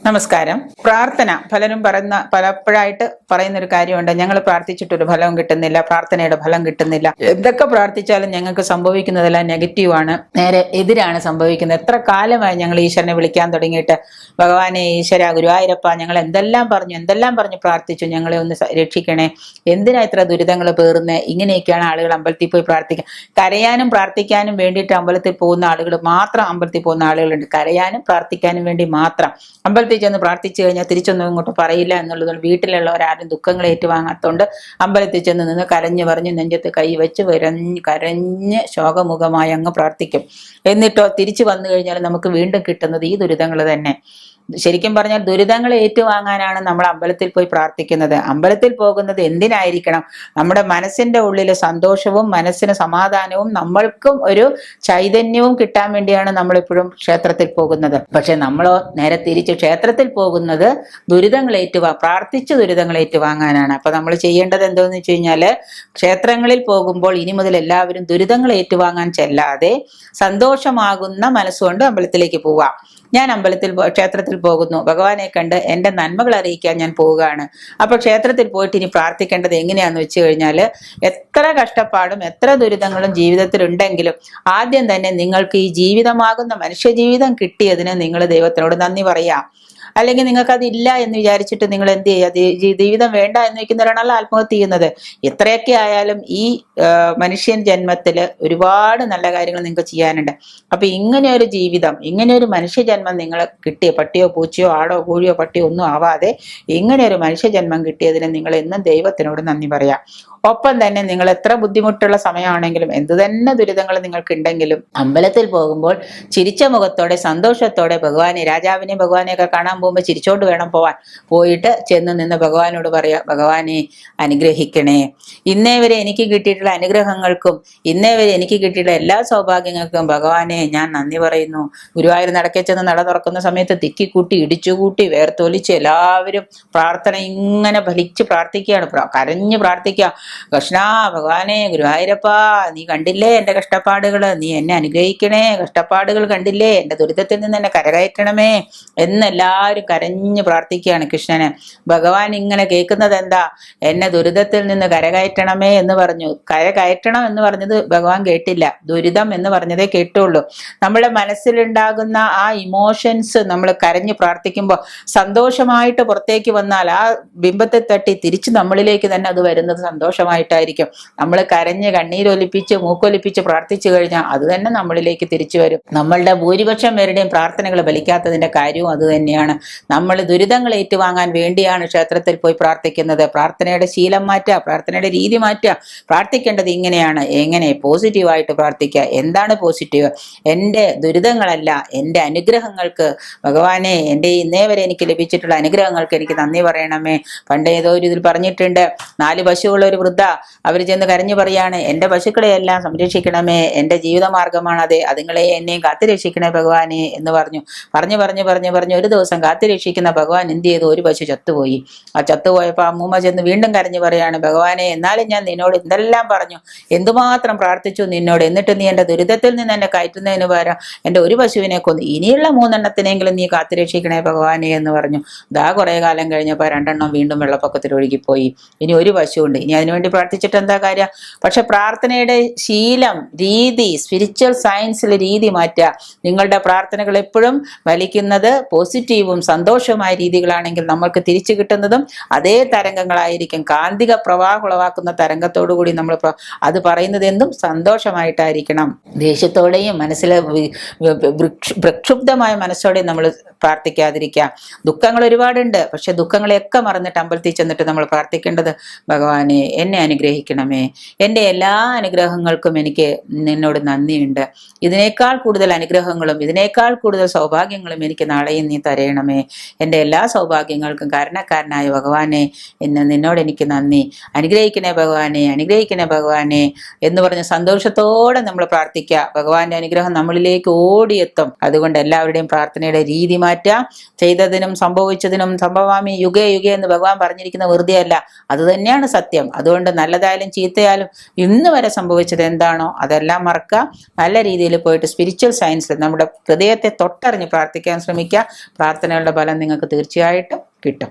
നമസ്കാരം. പ്രാർത്ഥന പലരും പലപ്പോഴായിട്ട് പറയുന്നൊരു കാര്യമുണ്ട്, ഞങ്ങൾ പ്രാർത്ഥിച്ചിട്ടൊരു ഫലവും കിട്ടുന്നില്ല, പ്രാർത്ഥനയുടെ ഫലം കിട്ടുന്നില്ല. എന്തൊക്കെ പ്രാർത്ഥിച്ചാലും ഞങ്ങൾക്ക് സംഭവിക്കുന്നതെല്ലാം നെഗറ്റീവാണ്, നേരെ എതിരാണ് സംഭവിക്കുന്നത്. എത്ര കാലമായി ഞങ്ങൾ ഈശ്വരനെ വിളിക്കാൻ തുടങ്ങിയിട്ട്, ഭഗവാനെ, ഈശ്വര, ഗുരുവായൂരപ്പ, ഞങ്ങൾ എന്തെല്ലാം പറഞ്ഞു പ്രാർത്ഥിച്ചു, ഞങ്ങളെ ഒന്ന് രക്ഷിക്കണേ, എന്തിനാ ഇത്ര ദുരിതങ്ങൾ പേറുന്നേ? ഇങ്ങനെയൊക്കെയാണ് ആളുകൾ അമ്പലത്തിൽ പോയി പ്രാർത്ഥിക്കുക. കരയാനും പ്രാർത്ഥിക്കാനും വേണ്ടിയിട്ട് അമ്പലത്തിൽ പോകുന്ന ആളുകൾ മാത്രം അമ്പലത്തിൽ പോകുന്ന ആളുകളുണ്ട്. കരയാനും പ്രാർത്ഥിക്കാനും വേണ്ടി മാത്രം അമ്പലത്തിൽ ചെന്ന് പ്രാർത്ഥിച്ചു കഴിഞ്ഞാൽ തിരിച്ചൊന്നും ഇങ്ങോട്ട് പറയില്ല എന്നുള്ളതുകൊണ്ട് വീട്ടിലുള്ളവരാരും ദുഃഖങ്ങൾ ഏറ്റുവാങ്ങാത്തോണ്ട് അമ്പലത്തിൽ ചെന്ന് നിന്ന് കരഞ്ഞു പറഞ്ഞ് നെഞ്ചത്ത് കൈ വെച്ച് കരഞ്ഞ് ശോകമുഖമായി അങ്ങ് പ്രാർത്ഥിക്കും. എന്നിട്ടോ തിരിച്ചു വന്നു കഴിഞ്ഞാൽ നമുക്ക് വീണ്ടും കിട്ടുന്നത് ഈ ദുരിതങ്ങൾ തന്നെ. ശരിക്കും പറഞ്ഞാൽ ദുരിതങ്ങൾ ഏറ്റുവാങ്ങാനാണ് നമ്മൾ അമ്പലത്തിൽ പോയി പ്രാർത്ഥിക്കുന്നത്. അമ്പലത്തിൽ പോകുന്നത് എന്തിനായിരിക്കണം? നമ്മുടെ മനസ്സിന്റെ ഉള്ളിൽ സന്തോഷവും മനസ്സിന് സമാധാനവും നമ്മൾക്കും ഒരു ചൈതന്യവും കിട്ടാൻ വേണ്ടിയാണ് നമ്മളെപ്പോഴും ക്ഷേത്രത്തിൽ പോകുന്നത്. പക്ഷെ നമ്മളോ നേരെ തിരിച്ച് ക്ഷേത്രത്തിൽ പോകുന്നത് പ്രാർത്ഥിച്ച് ദുരിതങ്ങൾ ഏറ്റുവാങ്ങാനാണ്. അപ്പൊ നമ്മൾ ചെയ്യേണ്ടത് എന്താണെന്ന് വെച്ച് കഴിഞ്ഞാല്, ക്ഷേത്രങ്ങളിൽ പോകുമ്പോൾ ഇനി മുതൽ എല്ലാവരും ദുരിതങ്ങൾ ഏറ്റുവാങ്ങാൻ ചെല്ലാതെ സന്തോഷമാകുന്ന മനസ്സുകൊണ്ട് അമ്പലത്തിലേക്ക് പോവാം. ഞാൻ ക്ഷേത്രത്തിൽ പോകുന്നു, ഭഗവാനെ കണ്ട് എൻ്റെ നന്മകൾ അറിയിക്കാൻ ഞാൻ പോവുകയാണ്. അപ്പൊ ക്ഷേത്രത്തിൽ പോയിട്ട് ഇനി പ്രാർത്ഥിക്കേണ്ടത് എങ്ങനെയാന്ന് വെച്ച് കഴിഞ്ഞാൽ, എത്ര കഷ്ടപ്പാടും എത്ര ദുരിതങ്ങളും ജീവിതത്തിൽ ഉണ്ടെങ്കിലും ആദ്യം തന്നെ നിങ്ങൾക്ക് ഈ ജീവിതമാകുന്ന മനുഷ്യജീവിതം കിട്ടിയതിന് നിങ്ങൾ ദൈവത്തിനോട് നന്ദി പറയാം. അല്ലെങ്കിൽ നിങ്ങൾക്ക് അതില്ല എന്ന് വിചാരിച്ചിട്ട് നിങ്ങൾ എന്ത് ചെയ്യുക? ജീവിതം വേണ്ട എന്ന് വെക്കുന്നവരാണല്ലോ ആത്മഹത്യ ചെയ്യുന്നത്. എത്രയൊക്കെ ആയാലും ഈ മനുഷ്യൻ ജന്മത്തിൽ ഒരുപാട് നല്ല കാര്യങ്ങൾ നിങ്ങൾക്ക് ചെയ്യാനുണ്ട്. അപ്പൊ ഇങ്ങനെ ഒരു ജീവിതം, ഇങ്ങനെ ഒരു മനുഷ്യജന്മം നിങ്ങൾ കിട്ടിയ, പട്ടിയോ പൂച്ചയോ ആടോ കോഴിയോ പട്ടിയോ ഒന്നും ആവാതെ ഇങ്ങനെ ഒരു മനുഷ്യജന്മം കിട്ടിയതിന് നിങ്ങൾ എന്നും ദൈവത്തിനോട് നന്ദി പറയാം. ഒപ്പം തന്നെ നിങ്ങൾ എത്ര ബുദ്ധിമുട്ടുള്ള സമയമാണെങ്കിലും എന്ത് തന്നെ ദുരിതങ്ങൾ നിങ്ങൾക്ക് ഉണ്ടെങ്കിലും അമ്പലത്തിൽ പോകുമ്പോൾ ചിരിച്ച മുഖത്തോടെ സന്തോഷത്തോടെ ഭഗവാനെ, രാജാവിനെയും ഭഗവാനെയൊക്കെ കാണാൻ പോകുമ്പോൾ ചിരിച്ചോണ്ട് വേണം പോവാൻ. പോയിട്ട് ചെന്ന് നിന്ന് ഭഗവാനോട് പറയാ, ഭഗവാനെ അനുഗ്രഹിക്കണേ, ഇന്നേ വരെ എനിക്ക് കിട്ടിയിട്ടുള്ള അനുഗ്രഹങ്ങൾക്കും ഇന്നേ വരെ എനിക്ക് കിട്ടിയിട്ടുള്ള എല്ലാ സൗഭാഗ്യങ്ങൾക്കും ഭഗവാനെ ഞാൻ നന്ദി പറയുന്നു. ഗുരുവായൂർ നടക്കെ ചെന്ന് നട തുറക്കുന്ന സമയത്ത് തിക്കിക്കൂട്ടി ഇടിച്ചുകൂട്ടി വേർത്തൊലിച്ച് എല്ലാവരും പ്രാർത്ഥന ഇങ്ങനെ ഫലിച്ച് പ്രാർത്ഥിക്കുകയാണ്, കരഞ്ഞ് പ്രാർത്ഥിക്കുക. കൃഷ്ണ, ഭഗവാനെ, ഗുരുവായൂരപ്പ, നീ കണ്ടില്ലേ എൻ്റെ കഷ്ടപ്പാടുകള്, നീ എന്നെ അനുഗ്രഹിക്കണേ, കഷ്ടപ്പാടുകൾ കണ്ടില്ലേ, എൻ്റെ ദുരിതത്തിൽ നിന്ന് എന്നെ കരകയറ്റണമേ എന്നെല്ലാവരും കരഞ്ഞ് പ്രാർത്ഥിക്കുകയാണ് കൃഷ്ണന്. ഭഗവാൻ ഇങ്ങനെ കേൾക്കുന്നത് എന്താ? എന്നെ ദുരിതത്തിൽ നിന്ന് കരകയറ്റണമേ എന്ന് പറഞ്ഞു. കരകയറ്റണം എന്ന് പറഞ്ഞത് ഭഗവാൻ കേട്ടില്ല, ദുരിതം എന്ന് പറഞ്ഞതേ കേട്ടുള്ളൂ. നമ്മുടെ മനസ്സിലുണ്ടാകുന്ന ആ ഇമോഷൻസ് നമ്മൾ കരഞ്ഞ് പ്രാർത്ഥിക്കുമ്പോൾ സന്തോഷമായിട്ട് പുറത്തേക്ക് വന്നാൽ ആ ബിംബത്തെ തട്ടി തിരിച്ച് നമ്മളിലേക്ക് തന്നെ അത് വരുന്നത് സന്തോഷമായിട്ടായിരിക്കും. നമ്മൾ കരഞ്ഞ് കണ്ണീരൊലിപ്പിച്ച് മൂക്കൊലിപ്പിച്ച് പ്രാർത്ഥിച്ചു കഴിഞ്ഞാൽ അത് തന്നെ നമ്മളിലേക്ക് തിരിച്ചു വരും. നമ്മളുടെ ഭൂരിപക്ഷം പേരുടെയും പ്രാർത്ഥനകൾ ഫലിക്കാത്തതിന്റെ കാര്യവും അത് തന്നെയാണ്. നമ്മൾ ദുരിതങ്ങൾ ഏറ്റുവാങ്ങാൻ വേണ്ടിയാണ് ക്ഷേത്രത്തിൽ പോയി പ്രാർത്ഥിക്കുന്നത്. പ്രാർത്ഥനയുടെ ശീലം മാറ്റുക, പ്രാർത്ഥനയുടെ രീതി മാറ്റുക. പ്രാർത്ഥിക്കേണ്ടത് ഇങ്ങനെയാണ്. എങ്ങനെ? പോസിറ്റീവായിട്ട് പ്രാർത്ഥിക്കുക. എന്താണ് പോസിറ്റീവ്? എൻ്റെ ദുരിതങ്ങളല്ല, എൻ്റെ അനുഗ്രഹങ്ങൾക്ക് ഭഗവാനെ, എൻ്റെ ഇന്നേ വരെ എനിക്ക് ലഭിച്ചിട്ടുള്ള അനുഗ്രഹങ്ങൾക്ക് എനിക്ക് നന്ദി പറയണമേ. പണ്ട് ഏതോ ഒരു ഇതിൽ പറഞ്ഞിട്ടുണ്ട്, 4 പശുവുള്ള ഒരു വൃദ്ധ അവർ ചെന്ന് കരഞ്ഞു പറയാണ്, എൻ്റെ പശുക്കളെ എല്ലാം സംരക്ഷിക്കണമേ, എൻ്റെ ജീവിതമാർഗമാണ് അത്, അതുങ്ങളെ എന്നെയും കാത്തുരക്ഷിക്കണേ ഭഗവാനെ എന്ന് പറഞ്ഞു ഒരു ദിവസം കാത്തുരക്ഷിക്കുന്ന ഭഗവാൻ എന്ത് ചെയ്തു? ഒരു പശു ചത്തുപോയി. ആ ചത്തുപോയപ്പോൾ ആ അമ്മൂമ്മ ചെന്ന് വീണ്ടും കരഞ്ഞു പറയാണ്, ഭഗവാനെ, എന്നാലും ഞാൻ നിന്നോട് എന്തെല്ലാം പറഞ്ഞു, എന്തുമാത്രം പ്രാർത്ഥിച്ചു നിന്നോട്, എന്നിട്ട് നീ എൻ്റെ ദുരിതത്തിൽ നിന്ന് എന്നെ കയറ്റുന്നതിന് പകരം എൻ്റെ ഒരു പശുവിനെ കൊന്നു, ഇനിയുള്ള 3 എണ്ണത്തിനെങ്കിലും നീ കാത്തുരക്ഷിക്കണേ ഭഗവാനെ എന്ന് പറഞ്ഞു. കുറെ കാലം കഴിഞ്ഞപ്പോൾ 2 എണ്ണം വീണ്ടും വെള്ളപ്പൊക്കത്തിൽ ഒഴുകിപ്പോയി. ഇനി ഒരു പശുവുണ്ട്. ഇനി അതിനുവേണ്ടി പ്രാർത്ഥിച്ചിട്ട് എന്താ കാര്യം? പക്ഷെ പ്രാർത്ഥനയുടെ ശീലം, രീതി, സ്പിരിച്വൽ സയൻസിലെ രീതി മാറ്റുക. നിങ്ങളുടെ പ്രാർത്ഥനകൾ എപ്പോഴും വലിക്കുന്നത് പോസിറ്റീവും സന്തോഷവുമായ രീതികളാണെങ്കിൽ നമ്മൾക്ക് തിരിച്ചു കിട്ടുന്നതും അതേ തരംഗങ്ങളായിരിക്കും. കാന്തിക പ്രവാഹം ഉളവാക്കുന്ന തരംഗത്തോടുകൂടി നമ്മൾ അത് പറയുന്നത് എന്തും സന്തോഷമായിട്ടായിരിക്കണം. ദേഷ്യത്തോടെയും മനസ്സിലെ പ്രക്ഷുബ്ധമായ മനസ്സോടെയും നമ്മൾ പ്രാർത്ഥിക്കാതിരിക്കുക. ദുഃഖങ്ങൾ ഒരുപാടുണ്ട്, പക്ഷെ ദുഃഖങ്ങളെയൊക്കെ മറന്നിട്ട് അമ്പലത്തിൽ ചെന്നിട്ട് നമ്മൾ പ്രാർത്ഥിക്കേണ്ടത്, ഭഗവാനെ എന്നെ അനുഗ്രഹിക്കണമേ, എൻ്റെ എല്ലാ അനുഗ്രഹങ്ങൾക്കും എനിക്ക് നിന്നോട് നന്ദിയുണ്ട്, ഇതിനേക്കാൾ കൂടുതൽ അനുഗ്രഹങ്ങളും ഇതിനേക്കാൾ കൂടുതൽ സൗഭാഗ്യങ്ങളും എനിക്ക് നാളെയും നീ തരയണമേ, എൻ്റെ എല്ലാ സൗഭാഗ്യങ്ങൾക്കും കാരണക്കാരനായ ഭഗവാനെ നിന്നോട് എനിക്ക് നന്ദി, അനുഗ്രഹിക്കണേ ഭഗവാനെ, അനുഗ്രഹിക്കണേ ഭഗവാനെ എന്ന് പറഞ്ഞ് സന്തോഷത്തോടെ നമ്മൾ പ്രാർത്ഥിക്കുക. ഭഗവാന്റെ അനുഗ്രഹം നമ്മളിലേക്ക് ഓടിയെത്തും. അതുകൊണ്ട് എല്ലാവരുടെയും പ്രാർത്ഥനയുടെ രീതി മാറ്റുക. ചെയ്തതിനും സംഭവിച്ചതിനും സംഭവാമി യുഗേ യുഗേ എന്ന് ഭഗവാൻ പറഞ്ഞിരിക്കുന്ന വെറുതെ അല്ല, അത് തന്നെയാണ് സത്യം. അതുകൊണ്ട് നല്ലതായാലും ചീത്തയായാലും ഇന്ന് വരെ സംഭവിച്ചത് എന്താണോ അതെല്ലാം മറക്കുക. നല്ല രീതിയിൽ പോയിട്ട് സ്പിരിച്വൽ സയൻസിൽ നമ്മുടെ ഹൃദയത്തെ തൊട്ടറിഞ്ഞ് പ്രാർത്ഥിക്കാൻ ശ്രമിക്കുക. പ്രാർത്ഥന പ്രാർത്ഥനകളുടെ ഫലം നിങ്ങൾക്ക് തീർച്ചയായിട്ടും കിട്ടും.